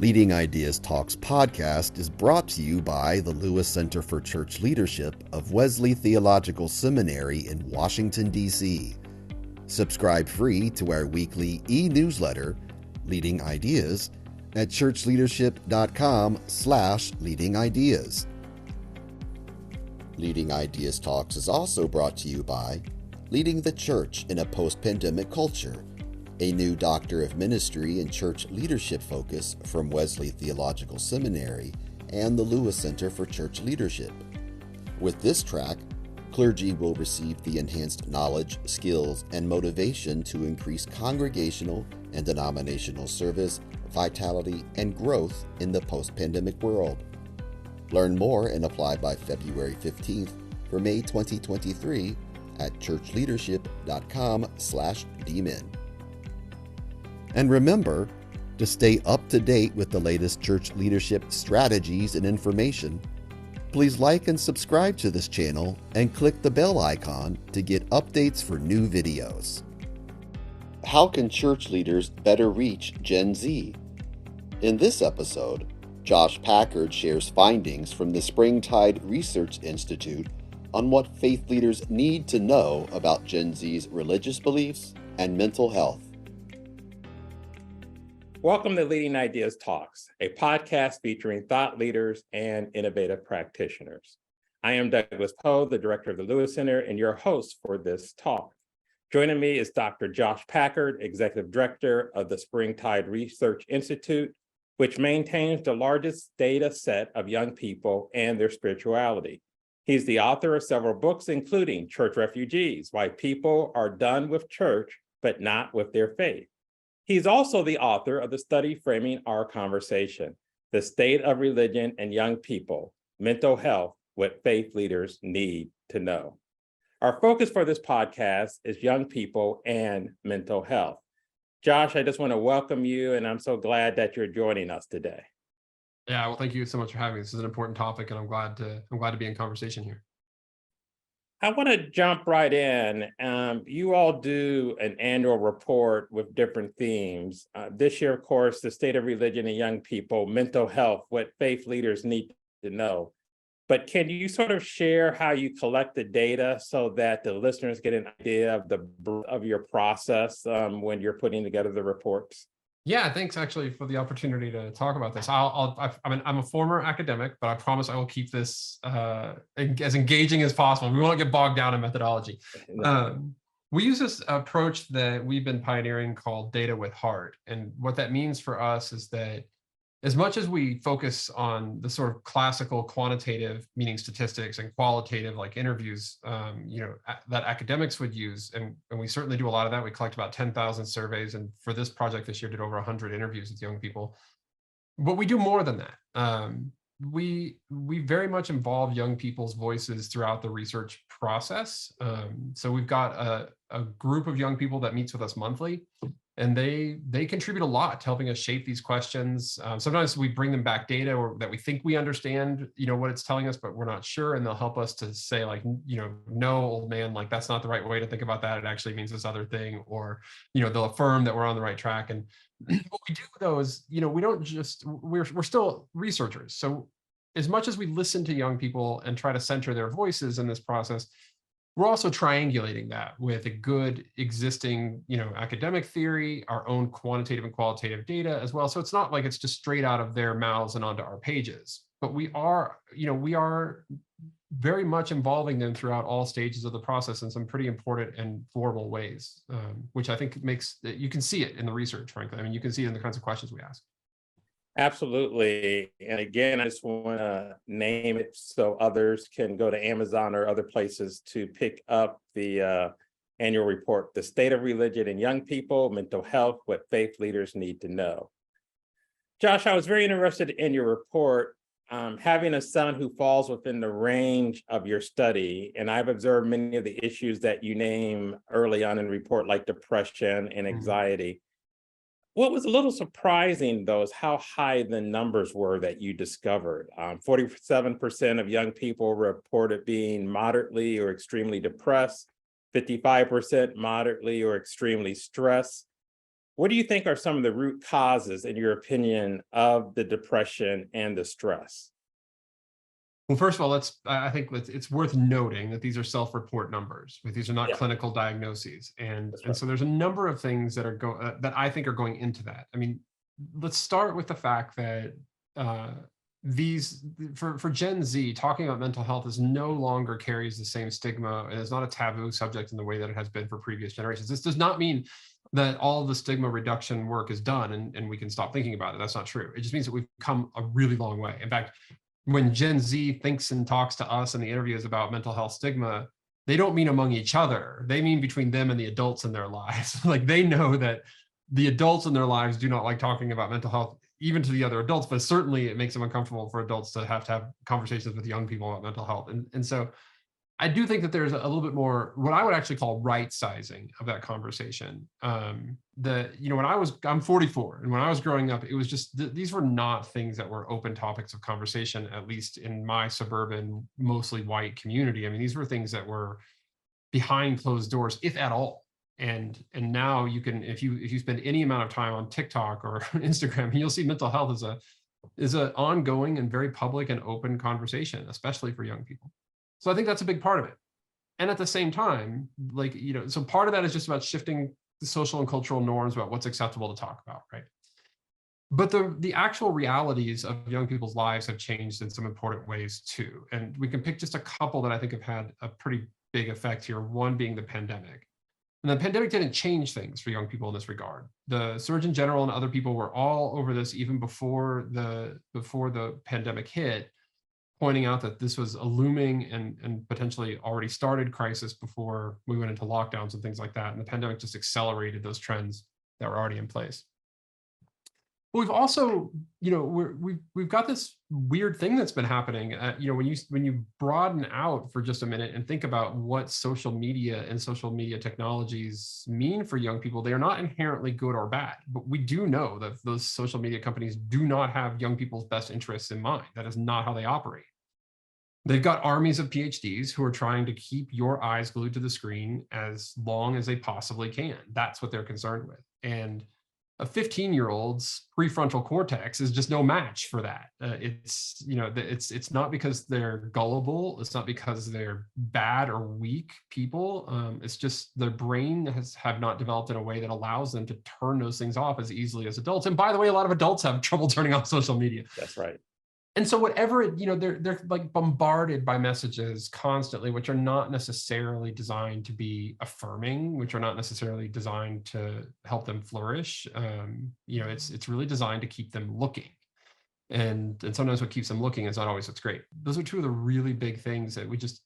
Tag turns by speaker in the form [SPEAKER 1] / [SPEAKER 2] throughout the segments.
[SPEAKER 1] Leading Ideas Talks podcast is brought to you by the Lewis Center for Church Leadership of Wesley Theological Seminary in Washington, D.C. Subscribe free to our weekly e-newsletter, Leading Ideas, at churchleadership.com/leadingideas. Leading Ideas Talks is also brought to you by Leading the Church in a Post-Pandemic Culture, a new Doctor of Ministry and Church Leadership focus from Wesley Theological Seminary and the Lewis Center for Church Leadership. With this track, clergy will receive the enhanced knowledge, skills, and motivation to increase congregational and denominational service, vitality, and growth in the post-pandemic world. Learn more and apply by February 15th for May 2023 at churchleadership.com/dmin. And remember, to stay up to date with the latest church leadership strategies and information, please like and subscribe to this channel and click the bell icon to get updates for new videos. How can church leaders better reach Gen Z? In this episode, Josh Packard shares findings from the Springtide Research Institute on what faith leaders need to know about Gen Z's religious beliefs and mental health.
[SPEAKER 2] Welcome to Leading Ideas Talks, a podcast featuring thought leaders and innovative practitioners. I am Douglas Poe, the director of the Lewis Center, and your host for this talk. Joining me is Dr. Josh Packard, executive director of the Springtide Research Institute, which maintains the largest data set of young people and their spirituality. He's the author of several books, including Church Refugees: Why People Are Done with Church, but Not with Their Faith. He's also the author of the study framing our conversation, The State of Religion and Young People, Mental Health, What Faith Leaders Need to Know. Our focus for this podcast is young people and mental health. Josh, I just want to welcome you, and I'm so glad that you're joining us today.
[SPEAKER 3] Yeah, well, thank you so much for having me. This is an important topic, and I'm glad to be in conversation here.
[SPEAKER 2] I want to jump right in. You all do an annual report with different themes. This year, of course, the state of religion and young people, mental health, what faith leaders need to know. But can you sort of share how you collect the data so that the listeners get an idea of your process when you're putting together the reports?
[SPEAKER 3] Yeah, thanks actually for the opportunity to talk about this. I'm a former academic, but I promise I will keep this as engaging as possible. We won't get bogged down in methodology. We use this approach that we've been pioneering called data with heart. And what that means for us is that as much as we focus on the sort of classical quantitative, meaning statistics, and qualitative, like interviews, that academics would use, and we certainly do a lot of that. We collect about 10,000 surveys, and for this project this year, did over 100 interviews with young people. But we do more than that. We very much involve young people's voices throughout the research process. So we've got a group of young people that meets with us monthly. And they contribute a lot to helping us shape these questions. Sometimes we bring them back data that we think we understand, what it's telling us, but we're not sure. And they'll help us to say, like, no, old man, like, that's not the right way to think about that. It actually means this other thing. Or, they'll affirm that we're on the right track. And what we do, though, is, we don't just, we're still researchers. So as much as we listen to young people and try to center their voices in this process, we're also triangulating that with a good existing, academic theory, our own quantitative and qualitative data as well. So it's not like it's just straight out of their mouths and onto our pages, but we are very much involving them throughout all stages of the process in some pretty important and formal ways, which I think you can see it in the research, frankly. I mean, you can see it in the kinds of questions we ask.
[SPEAKER 2] Absolutely. And again, I just want to name it so others can go to Amazon or other places to pick up the annual report, The State of Religion and Young People, Mental Health, What Faith Leaders Need to Know. Josh, I was very interested in your report. Having a son who falls within the range of your study, and I've observed many of the issues that you name early on in the report, like depression and anxiety. What was a little surprising, though, is how high the numbers were that you discovered. 47% of young people reported being moderately or extremely depressed, 55% moderately or extremely stressed, What do you think are some of the root causes, in your opinion, of the depression and the stress?
[SPEAKER 3] Well, first of all, I think it's worth noting that these are self-report numbers. These are not
[SPEAKER 2] Yeah,
[SPEAKER 3] clinical diagnoses. And,
[SPEAKER 2] that's
[SPEAKER 3] and
[SPEAKER 2] right.
[SPEAKER 3] so there's a number of things that that I think are going into that. I mean, let's start with the fact that uh, these for Gen Z, talking about mental health is no longer carries the same stigma, and it's not a taboo subject in the way that it has been for previous generations. This does not mean that all the stigma reduction work is done and we can stop thinking about it. That's not true. It just means that we've come a really long way. In fact, when Gen Z thinks and talks to us in the interviews about mental health stigma, they don't mean among each other. They mean between them and the adults in their lives. Like, they know that the adults in their lives do not like talking about mental health, even to the other adults, but certainly it makes them uncomfortable for adults to have conversations with young people about mental health. And so I do think that there's a little bit more what I would actually call right sizing of that conversation. I'm 44, and when I was growing up, it was just these were not things that were open topics of conversation, at least in my suburban, mostly white community. I mean, these were things that were behind closed doors, if at all. And now you can, if you spend any amount of time on TikTok or Instagram, you'll see mental health is a ongoing and very public and open conversation, especially for young people. So I think that's a big part of it. And at the same time, so part of that is just about shifting the social and cultural norms about what's acceptable to talk about, right? But the actual realities of young people's lives have changed in some important ways too. And we can pick just a couple that I think have had a pretty big effect here, one being the pandemic. And the pandemic didn't change things for young people in this regard. The Surgeon General and other people were all over this even before the pandemic hit, pointing out that this was a looming and potentially already started crisis before we went into lockdowns and things like that. And the pandemic just accelerated those trends that were already in place. But we've also, we've got this weird thing that's been happening. When you broaden out for just a minute and think about what social media and social media technologies mean for young people, they are not inherently good or bad. But we do know that those social media companies do not have young people's best interests in mind. That is not how they operate. They've got armies of PhDs who are trying to keep your eyes glued to the screen as long as they possibly can. That's what they're concerned with. And a 15-year-old's prefrontal cortex is just no match for that. It's not because they're gullible. It's not because they're bad or weak people. It's just their brain have not developed in a way that allows them to turn those things off as easily as adults. And by the way, a lot of adults have trouble turning off social media.
[SPEAKER 2] That's right.
[SPEAKER 3] And so they're like bombarded by messages constantly, which are not necessarily designed to be affirming, which are not necessarily designed to help them flourish. It's really designed to keep them looking. And sometimes what keeps them looking is not always what's great. Those are two of the really big things that we just,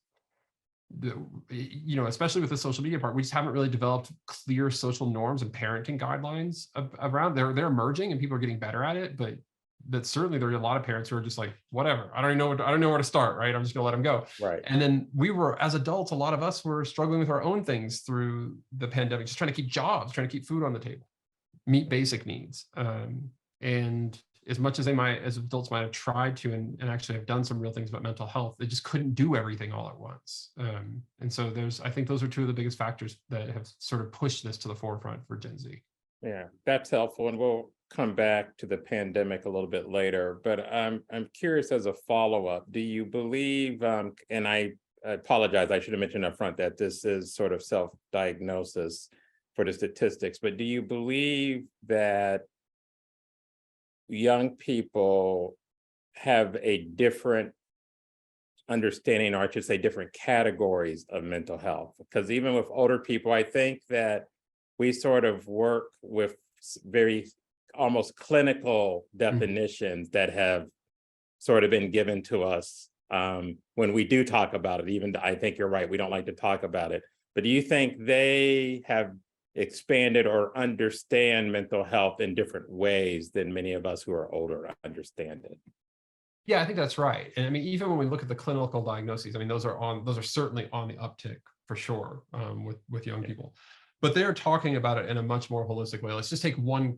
[SPEAKER 3] especially with the social media part, we just haven't really developed clear social norms and parenting guidelines around. They're emerging and people are getting better at it, but certainly there are a lot of parents who are just like, whatever, I don't know where to start, right? I'm just gonna let them go.
[SPEAKER 2] Right.
[SPEAKER 3] And then we were, as adults, a lot of us were struggling with our own things through the pandemic, just trying to keep jobs, trying to keep food on the table, meet basic needs. And as much as adults might have tried to and actually have done some real things about mental health, they just couldn't do everything all at once. And so I think those are two of the biggest factors that have sort of pushed this to the forefront for Gen Z.
[SPEAKER 2] Yeah, that's helpful. And we'll come back to the pandemic a little bit later, but I'm curious as a follow-up, do you believe, and I apologize, I should have mentioned up front that this is sort of self-diagnosis for the statistics, but do you believe that young people have a different understanding, or I should say different categories of mental health? Because even with older people, I think that we sort of work with very almost clinical definitions that have sort of been given to us when we do talk about it. Even I think you're right, we don't like to talk about it. But do you think they have expanded or understand mental health in different ways than many of us who are older understand it?
[SPEAKER 3] Yeah, I think that's right. And I mean, even when we look at the clinical diagnoses, I mean, those are certainly on the uptick for sure with young people. But they're talking about it in a much more holistic way. Let's just take one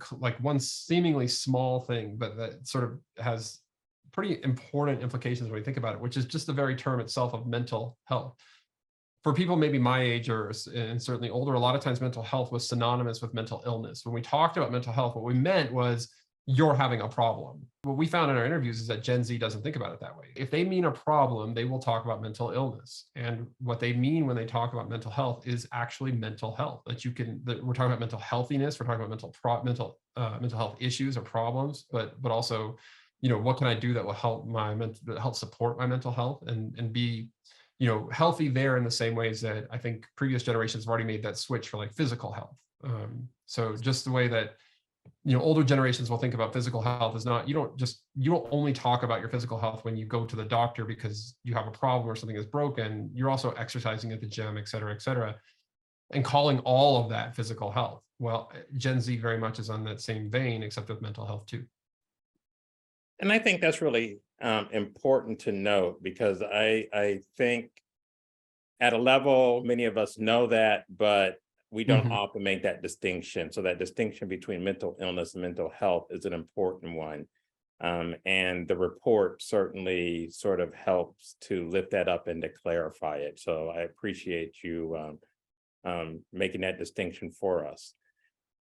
[SPEAKER 3] seemingly small thing, but that sort of has pretty important implications when we think about it, which is just the very term itself of mental health. for people maybe my age and certainly older, a lot of times mental health was synonymous with mental illness. When we talked about mental health, what we meant was you're having a problem. What we found in our interviews is that Gen Z doesn't think about it that way. If they mean a problem, they will talk about mental illness. And what they mean when they talk about mental health is actually mental health. That we're talking about mental healthiness, we're talking about mental health issues or problems, but also, what can I do that will help support my mental health and be healthy there in the same ways that I think previous generations have already made that switch for like physical health. So just the way that, older generations will think about physical health is not, you don't only talk about your physical health when you go to the doctor because you have a problem or something is broken. You're also exercising at the gym, et cetera, and calling all of that physical health. Well, Gen Z very much is on that same vein, except with mental health too.
[SPEAKER 2] And I think that's really important to note, because I think at a level, many of us know that, but we don't often make that distinction. So that distinction between mental illness and mental health is an important one. And the report certainly sort of helps to lift that up and to clarify it. So I appreciate you making that distinction for us.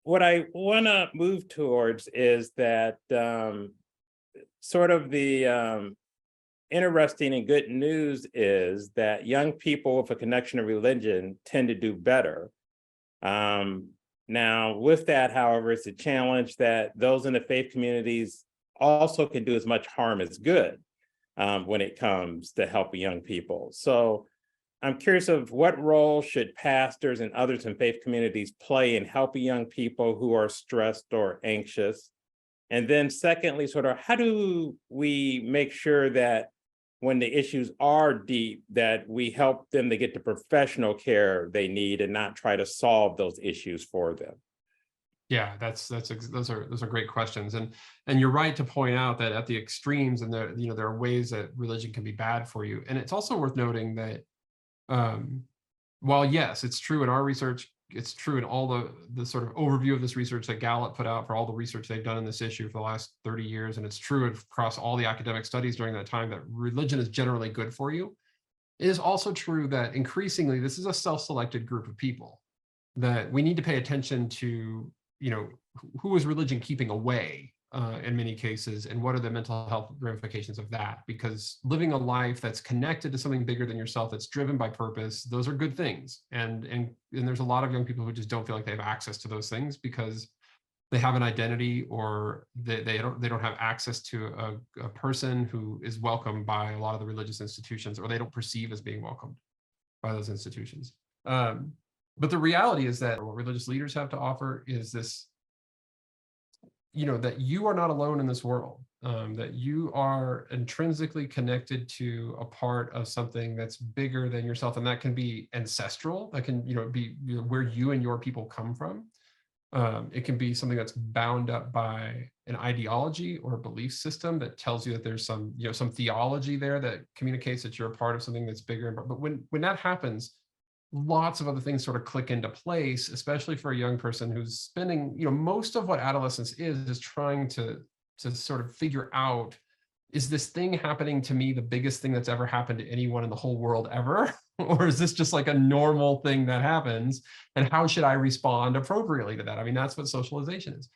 [SPEAKER 2] What I want to move towards is that sort of the interesting and good news is that young people with a connection to religion tend to do better. Now, with that, however, it's a challenge that those in the faith communities also can do as much harm as good when it comes to helping young people. So I'm curious of what role should pastors and others in faith communities play in helping young people who are stressed or anxious? And then secondly, sort of how do we make sure that when the issues are deep, that we help them to get the professional care they need and not try to solve those issues for them?
[SPEAKER 3] Yeah, those are great questions, and you're right to point out that at the extremes, and there are ways that religion can be bad for you. And it's also worth noting that while yes, it's true in our research, it's true in all the sort of overview of this research that Gallup put out for all the research they've done in this issue for the last 30 years. And it's true across all the academic studies during that time that religion is generally good for you. It is also true that increasingly, this is a self-selected group of people that we need to pay attention to, who is religion keeping away in many cases, and what are the mental health ramifications of that? Because living a life that's connected to something bigger than yourself, that's driven by purpose, those are good things. And there's a lot of young people who just don't feel like they have access to those things because they have an identity, or they don't have access to a person who is welcomed by a lot of the religious institutions, or they don't perceive as being welcomed by those institutions. But the reality is that what religious leaders have to offer is this, that you are not alone in this world, that you are intrinsically connected to a part of something that's bigger than yourself. And that can be ancestral, that can, be where you and your people come from. It can be something that's bound up by an ideology or a belief system that tells you that there's some theology there that communicates that you're a part of something that's bigger. But when that happens, lots of other things sort of click into place, especially for a young person who's spending, most of what adolescence is trying to sort of figure out, is this thing happening to me the biggest thing that's ever happened to anyone in the whole world ever? Or is this just like a normal thing that happens? And how should I respond appropriately to that? I mean, that's what socialization is.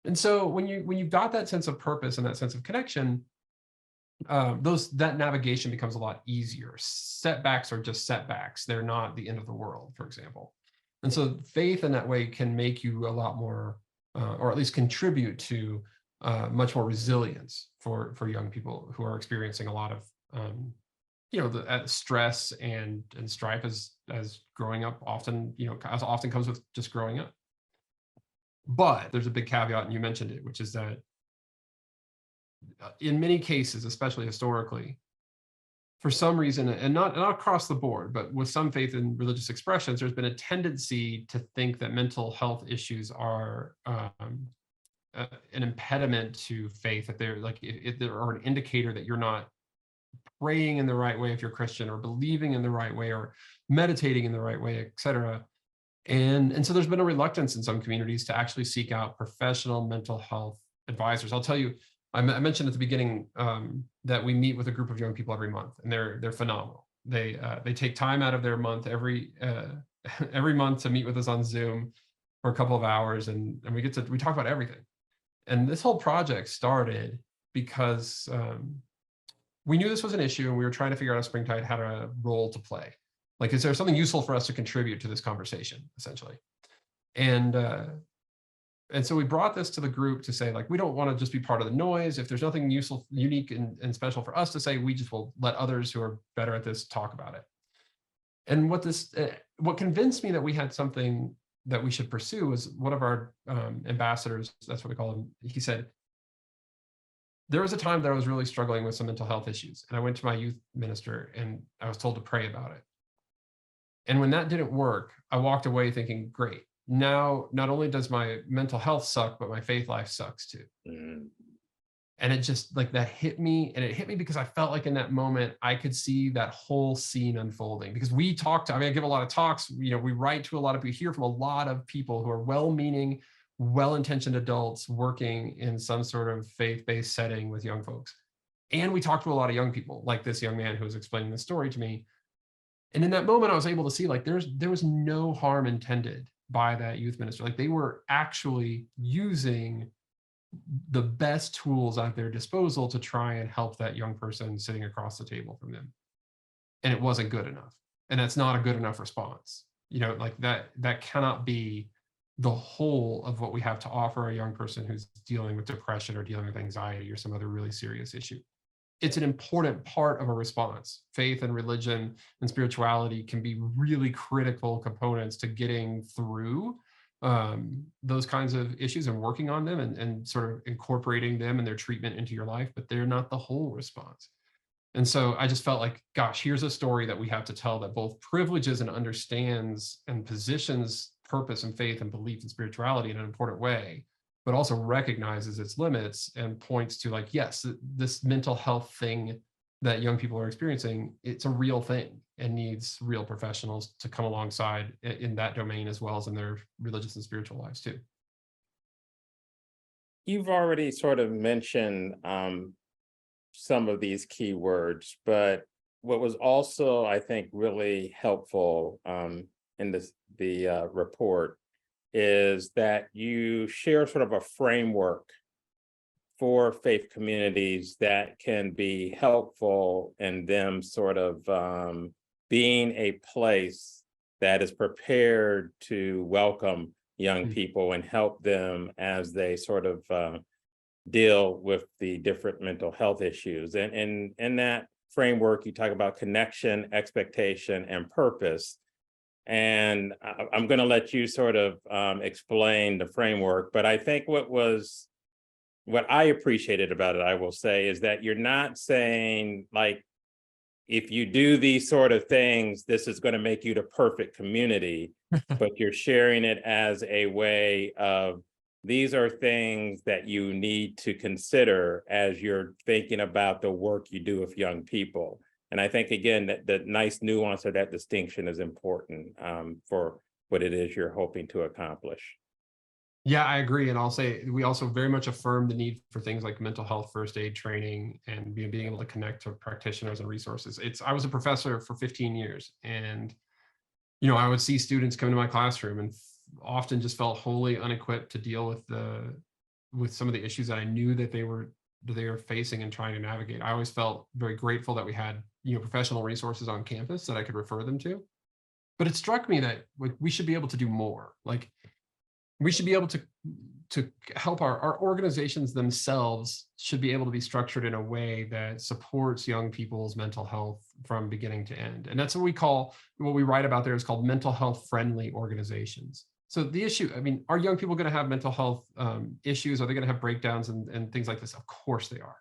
[SPEAKER 3] And so when you've got that sense of purpose and that sense of connection, that navigation becomes a lot easier. Setbacks are just setbacks. They're not the end of the world, for example. And so faith in that way can make you a lot more, or at least contribute to much more resilience for young people who are experiencing a lot of, the stress and strife as growing up often, as often comes with just growing up. But there's a big caveat, and you mentioned it, which is that in many cases, especially historically, for some reason, and not across the board, but with some faith and religious expressions, there's been a tendency to think that mental health issues are an impediment to faith, that they're like, if they're an indicator that you're not praying in the right way if you're Christian, or believing in the right way, or meditating in the right way, et cetera. And so there's been a reluctance in some communities to actually seek out professional mental health advisors. I'll tell you, I mentioned at the beginning that we meet with a group of young people every month, and they're phenomenal. They take time out of their month every month to meet with us on Zoom for a couple of hours, and we talk about everything. And this whole project started because we knew this was an issue, and we were trying to figure out if Springtide had a role to play. Like, is there something useful for us to contribute to this conversation, essentially? And so we brought this to the group to say, like, we don't want to just be part of the noise. If there's nothing useful, unique, and special for us to say, we just will let others who are better at this talk about it. And what convinced me that we had something that we should pursue was one of our ambassadors, that's what we call him. He said, there was a time that I was really struggling with some mental health issues, and I went to my youth minister and I was told to pray about it. And when that didn't work, I walked away thinking, great. Now, not only does my mental health suck, but my faith life sucks too. And it just, like, that hit me. And it hit me because I felt like in that moment, I could see that whole scene unfolding. Because we talked, I give a lot of talks, we write to a lot of people, hear from a lot of people who are well-meaning, well-intentioned adults working in some sort of faith-based setting with young folks. And we talked to a lot of young people, like this young man who was explaining the story to me. And in that moment, I was able to see, like, there was no harm intended by that youth minister. Like, they were actually using the best tools at their disposal to try and help that young person sitting across the table from them. And it wasn't good enough. And that's not a good enough response. Like, that cannot be the whole of what we have to offer a young person who's dealing with depression or dealing with anxiety or some other really serious issue. It's an important part of a response. Faith and religion and spirituality can be really critical components to getting through those kinds of issues and working on them and sort of incorporating them and their treatment into your life, but they're not the whole response. And so I just felt like, gosh, here's a story that we have to tell that both privileges and understands and positions purpose and faith and belief and spirituality in an important way, but also recognizes its limits and points to, like, yes, this mental health thing that young people are experiencing, it's a real thing and needs real professionals to come alongside in that domain as well as in their religious and spiritual lives too.
[SPEAKER 2] You've already sort of mentioned some of these key words, but what was also, I think, really helpful in the report is that you share sort of a framework for faith communities that can be helpful in them sort of being a place that is prepared to welcome young people and help them as they sort of deal with the different mental health issues. And in that framework, you talk about connection, expectation, and purpose. And I'm going to let you sort of explain the framework, but I think what I appreciated about it, I will say, is that you're not saying, like, if you do these sort of things, this is going to make you the perfect community, but you're sharing it as a way of, these are things that you need to consider as you're thinking about the work you do with young people. And I think, again, that the nice nuance of that distinction is important for what it is you're hoping to accomplish.
[SPEAKER 3] Yeah, I agree. And I'll say we also very much affirm the need for things like mental health first aid training and being able to connect to practitioners and resources. I was a professor for 15 years, and I would see students come into my classroom and often just felt wholly unequipped to deal with some of the issues that I knew that they were facing and trying to navigate. I always felt very grateful that we had professional resources on campus that I could refer them to. But it struck me that, like, we should be able to do more. Like, we should be able to help our organizations themselves should be able to be structured in a way that supports young people's mental health from beginning to end. And that's what we write about there is called mental health friendly organizations. So the issue, are young people going to have mental health issues? Are they going to have breakdowns and things like this? Of course they are.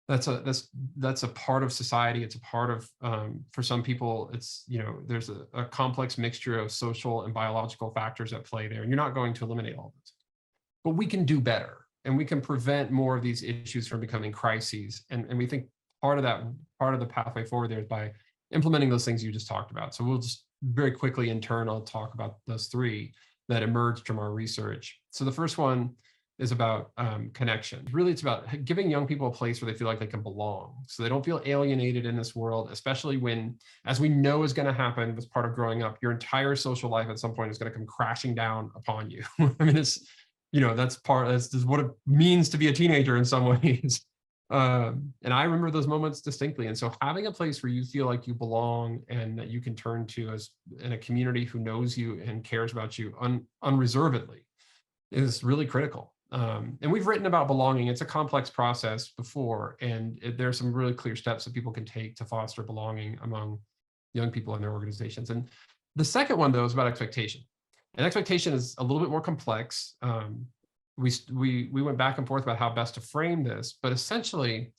[SPEAKER 3] That's a part of society. It's a part of, for some people, it's, there's a complex mixture of social and biological factors at play there, and you're not going to eliminate all of this. But we can do better, and we can prevent more of these issues from becoming crises. And we think part of the pathway forward there is by implementing those things you just talked about. So we'll just very quickly in turn, I'll talk about those three that emerged from our research. So the first one is about connection. Really, it's about giving young people a place where they feel like they can belong, so they don't feel alienated in this world, especially when, as we know is going to happen as part of growing up, your entire social life at some point is going to come crashing down upon you. I mean, it's, that's what it means to be a teenager in some ways. And I remember those moments distinctly. And so having a place where you feel like you belong and that you can turn to as in a community who knows you and cares about you unreservedly is really critical. And we've written about belonging. It's a complex process before, and there are some really clear steps that people can take to foster belonging among young people in their organizations. And the second one, though, is about expectation. And expectation is a little bit more complex. We went back and forth about how best to frame this, but essentially,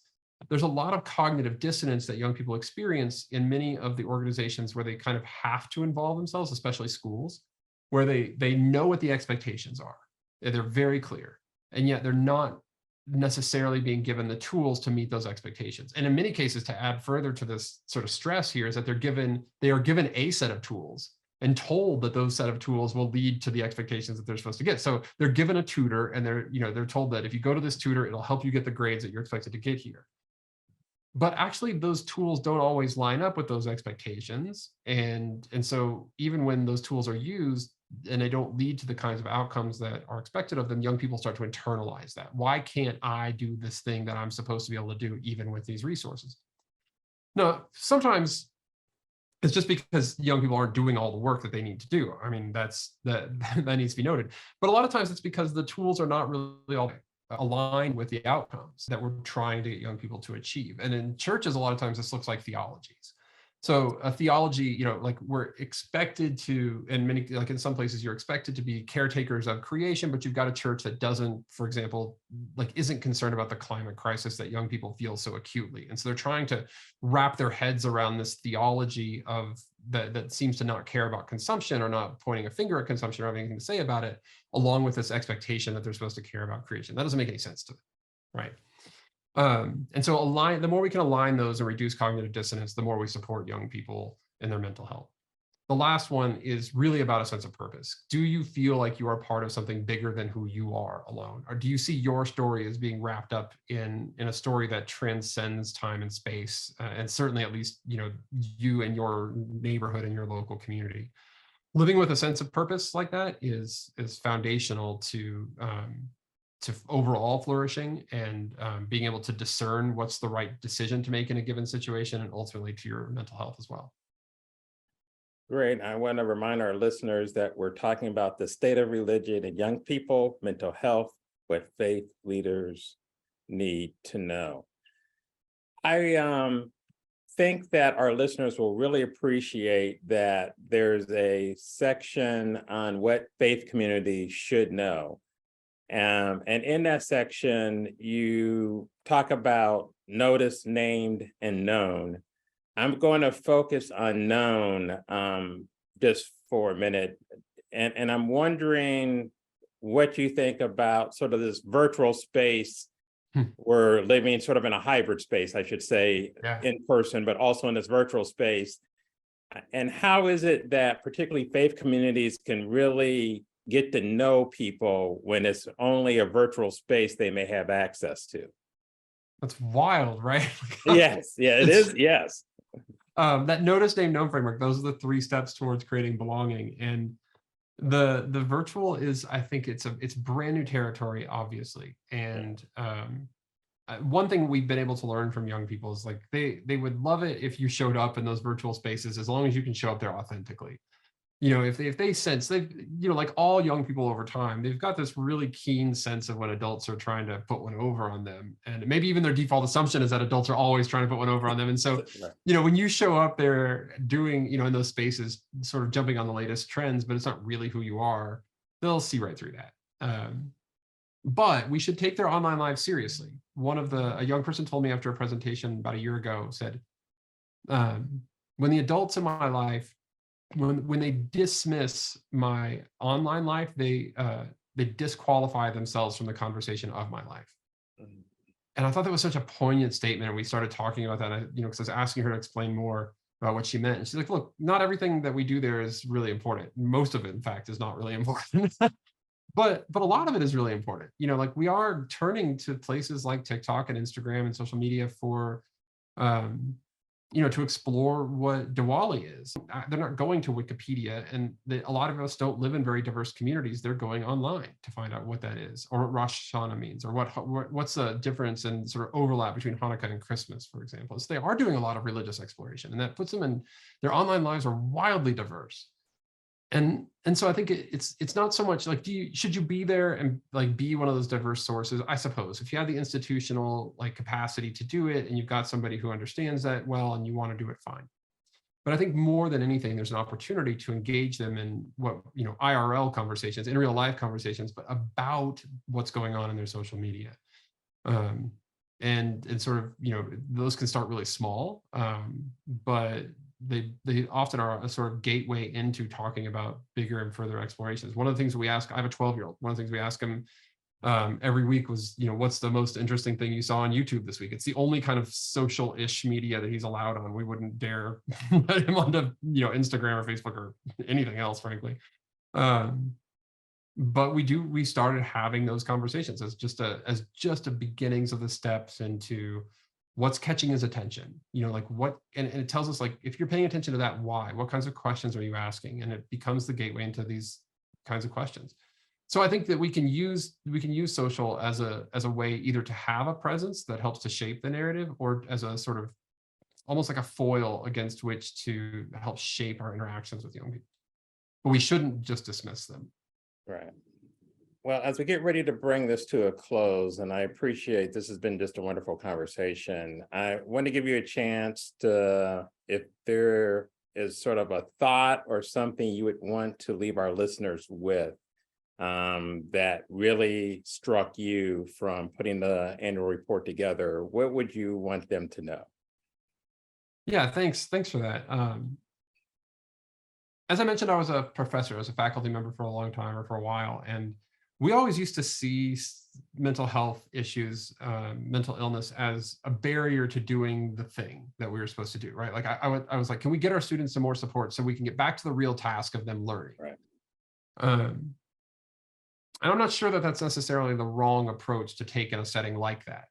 [SPEAKER 3] there's a lot of cognitive dissonance that young people experience in many of the organizations where they kind of have to involve themselves, especially schools, where they know what the expectations are. They're very clear, and yet they're not necessarily being given the tools to meet those expectations. And in many cases, to add further to this sort of stress here, is that they are given a set of tools and told that those set of tools will lead to the expectations that they're supposed to get. So they're given a tutor, and they're told that if you go to this tutor, it'll help you get the grades that you're expected to get here. But actually, those tools don't always line up with those expectations. And so even when those tools are used and they don't lead to the kinds of outcomes that are expected of them, young people start to internalize that. Why can't I do this thing that I'm supposed to be able to do even with these resources? Now, sometimes it's just because young people aren't doing all the work that they need to do. I mean, that needs to be noted. But a lot of times it's because the tools are not really all aligned with the outcomes that we're trying to get young people to achieve. And in churches, a lot of times this looks like theologies. So a theology, like we're expected to, and many, like in some places, you're expected to be caretakers of creation, but you've got a church that doesn't, for example, like isn't concerned about the climate crisis that young people feel so acutely. And so they're trying to wrap their heads around this theology of that seems to not care about consumption or not pointing a finger at consumption or having anything to say about it, along with this expectation that they're supposed to care about creation. That doesn't make any sense to me, right? And so the more we can align those and reduce cognitive dissonance, the more we support young people in their mental health. The last one is really about a sense of purpose. Do you feel like you are part of something bigger than who you are alone? Or do you see your story as being wrapped up in a story that transcends time and space, and certainly at least, you and your neighborhood and your local community? Living with a sense of purpose like that is foundational to overall flourishing and being able to discern what's the right decision to make in a given situation, and ultimately to your mental health as well.
[SPEAKER 2] Great. I want to remind our listeners that we're talking about the state of religion and young people, mental health, what faith leaders need to know. I think that our listeners will really appreciate that there's a section on what faith communities should know. And in that section, you talk about noticed, named, and known. I'm going to focus on known just for a minute. And I'm wondering what you think about sort of this virtual space. We're living sort of in a hybrid space, I should say, in person, but also in this virtual space. And how is it that particularly faith communities can really get to know people when it's only a virtual space they may have access to?
[SPEAKER 3] That's wild, right?
[SPEAKER 2] Yes, yeah, it is. Yes.
[SPEAKER 3] That notice, name, known framework, those are the 3 steps towards creating belonging. And the virtual is, I think it's brand new territory, obviously. And one thing we've been able to learn from young people is like they would love it if you showed up in those virtual spaces, as long as you can show up there authentically. If they sense they, like all young people over time, they've got this really keen sense of when adults are trying to put one over on them. And maybe even their default assumption is that adults are always trying to put one over on them. And so, when you show up there doing, in those spaces, sort of jumping on the latest trends, but it's not really who you are, they'll see right through that. But we should take their online lives seriously. A young person told me after a presentation about a year ago, said, when the adults in my life, when they dismiss my online life, they disqualify themselves from the conversation of my life. And I thought that was such a poignant statement. And we started talking about that, because I was asking her to explain more about what she meant. And she's like, look, not everything that we do there is really important. Most of it, in fact, is not really important. But a lot of it is really important. Like we are turning to places like TikTok and Instagram and social media for, to explore what Diwali is. They're not going to Wikipedia, and a lot of us don't live in very diverse communities. They're going online to find out what that is, or what Rosh Hashanah means, or what's the difference and sort of overlap between Hanukkah and Christmas, for example. So they are doing a lot of religious exploration, and that puts them in their online lives are wildly diverse. And so I think it's not so much like, should you be there and like be one of those diverse sources? I suppose if you have the institutional like capacity to do it, and you've got somebody who understands that well, and you want to do it, fine. But I think more than anything, there's an opportunity to engage them in what, IRL conversations, in real life conversations, but about what's going on in their social media. And sort of, those can start really small, but they often are a sort of gateway into talking about bigger and further explorations. One of the things we ask, I have a 12-year-old, one of the things we ask him every week was, what's the most interesting thing you saw on YouTube this week? It's the only kind of social-ish media that he's allowed on. We wouldn't dare let him onto, Instagram or Facebook or anything else, frankly. But we started having those conversations as just a beginnings of the steps into what's catching his attention, like what, and it tells us like, if you're paying attention to that, why, what kinds of questions are you asking? And it becomes the gateway into these kinds of questions. So I think that we can use social as a way either to have a presence that helps to shape the narrative, or as a sort of almost like a foil against which to help shape our interactions with young people. But we shouldn't just dismiss them.
[SPEAKER 2] Right. Well, as we get ready to bring this to a close, and I appreciate this has been just a wonderful conversation, I want to give you a chance to, if there is sort of a thought or something you would want to leave our listeners with that really struck you from putting the annual report together, what would you want them to know?
[SPEAKER 3] Yeah, thanks for that. As I mentioned, I was a professor, as a faculty member for a long time, or for a while, and we always used to see mental health issues, mental illness, as a barrier to doing the thing that we were supposed to do, right? Like I was like, can we get our students some more support so we can get back to the real task of them learning?
[SPEAKER 2] Right.
[SPEAKER 3] And I'm not sure that that's necessarily the wrong approach to take in a setting like that.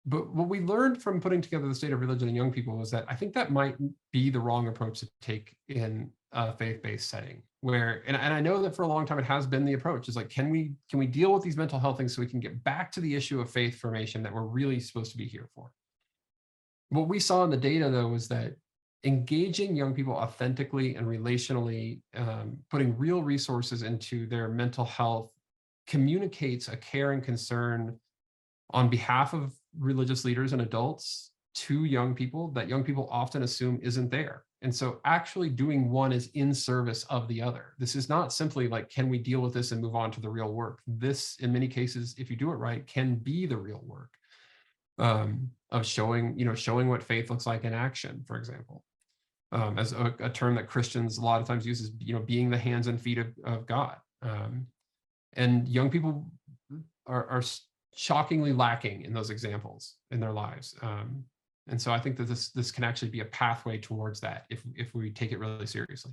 [SPEAKER 3] But what we learned from putting together the State of Religion in Young People was that I think that might be the wrong approach to take in a faith-based setting, where, and I know that for a long time it has been the approach, is like, can we deal with these mental health things so we can get back to the issue of faith formation that we're really supposed to be here for? What we saw in the data, though, was that engaging young people authentically and relationally, putting real resources into their mental health, communicates a care and concern on behalf of religious leaders and adults to young people that young people often assume isn't there. And so actually doing one is in service of the other. This is not simply like, can we deal with this and move on to the real work? This, in many cases, if you do it right, can be the real work of showing what faith looks like in action, for example, as a term that Christians a lot of times use, is, being the hands and feet of God. And young people are shockingly lacking in those examples in their lives. And so I think that this can actually be a pathway towards that if we take it really seriously.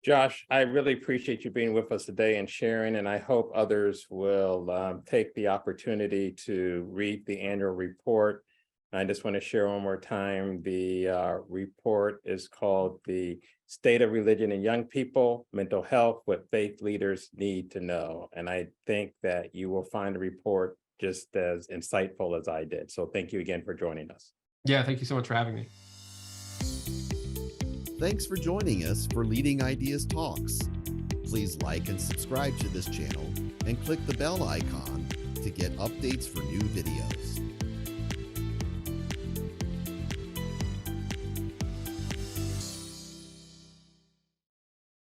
[SPEAKER 2] Josh, I really appreciate you being with us today and sharing, and I hope others will take the opportunity to read the annual report. I just want to share one more time, the report is called The State of Religion in Young People, Mental Health, What Faith Leaders Need to Know. And I think that you will find the report just as insightful as I did. So thank you again for joining us.
[SPEAKER 3] Yeah, thank you so much for having me.
[SPEAKER 1] Thanks for joining us for Leading Ideas Talks. Please like and subscribe to this channel and click the bell icon to get updates for new videos.